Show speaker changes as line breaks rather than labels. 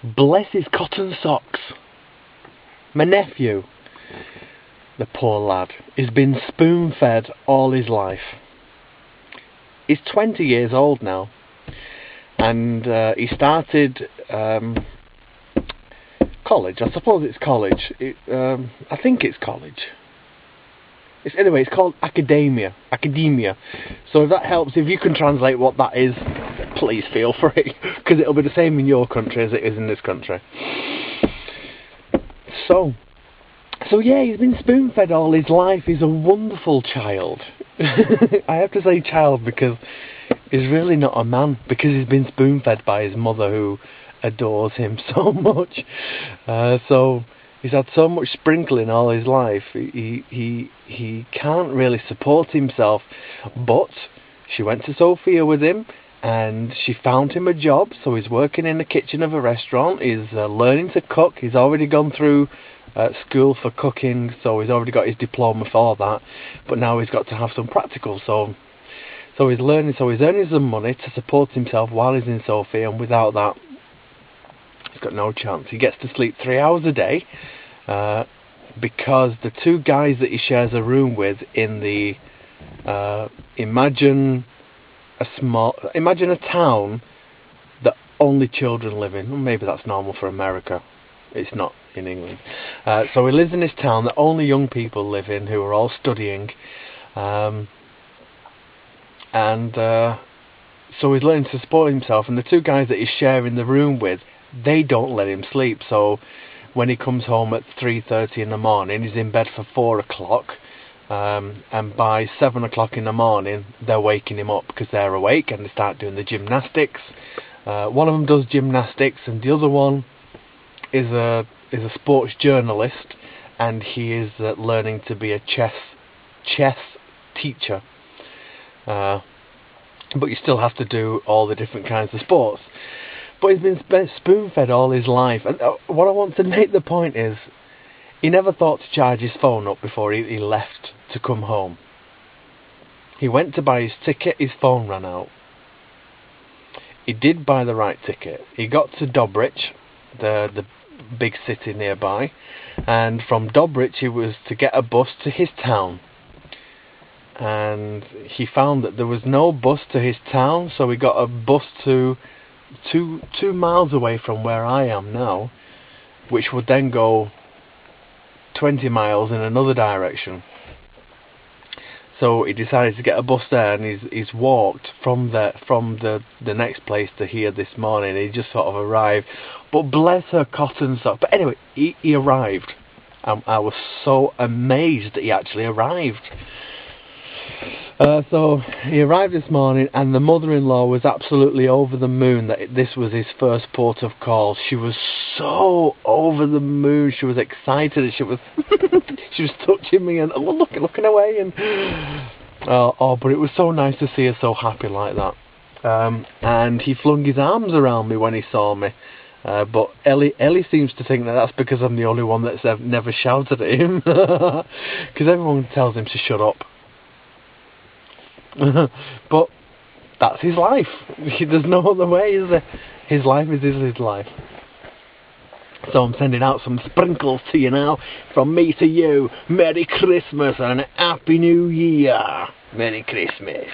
Bless his cotton socks. My nephew, the poor lad, has been spoon-fed all his life. He's 20 years old now, and he started college. I suppose it's college. I think it's college. Anyway, it's called academia. So if that helps, if you can translate what that is, please feel free, because it'll be the same in your country as it is in this country. So yeah, he's been spoon-fed all his life. He's a wonderful child. I have to say child because he's really not a man, because he's been spoon-fed by his mother, who adores him so much. So he's had so much sprinkling all his life. He can't really support himself, but she went to Sofia with him, and she found him a job. So he's working in the kitchen of a restaurant. He's learning to cook. He's already gone through school for cooking, so he's already got his diploma for that, but now he's got to have some practical. So he's learning. So he's earning some money to support himself while he's in Sofia, and without that, he's got no chance. He gets to sleep 3 hours a day, because the two guys that he shares a room with in the imagine a town that only children live in. Well, maybe that's normal for America. It's not in England. So he lives in this town that only young people live in, who are all studying, so he's learning to support himself. And the two guys that he's sharing the room with, they don't let him sleep. So when he comes home at 3:30 in the morning, he's in bed for 4 o'clock, and by 7 o'clock in the morning they're waking him up, because they're awake, and they start doing the gymnastics. One of them does gymnastics, and the other one is a sports journalist, and he is learning to be a chess teacher. But you still have to do all the different kinds of sports. But he's been spoon-fed all his life. And what I want to make the point is, he never thought to charge his phone up before he left to come home. He went to buy his ticket, his phone ran out. He did buy the right ticket. He got to Dobrich, the big city nearby, and from Dobrich he was to get a bus to his town. And he found that there was no bus to his town, so he got a bus to two miles away from where I am now, which would then go 20 miles in another direction. So he decided to get a bus there, and he's walked from the next place to here this morning. He just sort of arrived, but bless her cotton sock. But anyway, he arrived. I was so amazed that he actually arrived. So he arrived this morning, and the mother-in-law was absolutely over the moon that this was his first port of call. She was so over the moon. She was excited, and she was she was touching me and looking away, and but it was so nice to see her so happy like that. And he flung his arms around me when he saw me. But Ellie seems to think that that's because I'm the only one that's never shouted at him, because everyone tells him to shut up. But that's his life. There's no other way, is there? His life is his life. So I'm sending out some sprinkles to you now, from me to you. Merry Christmas and Happy New Year. Merry Christmas.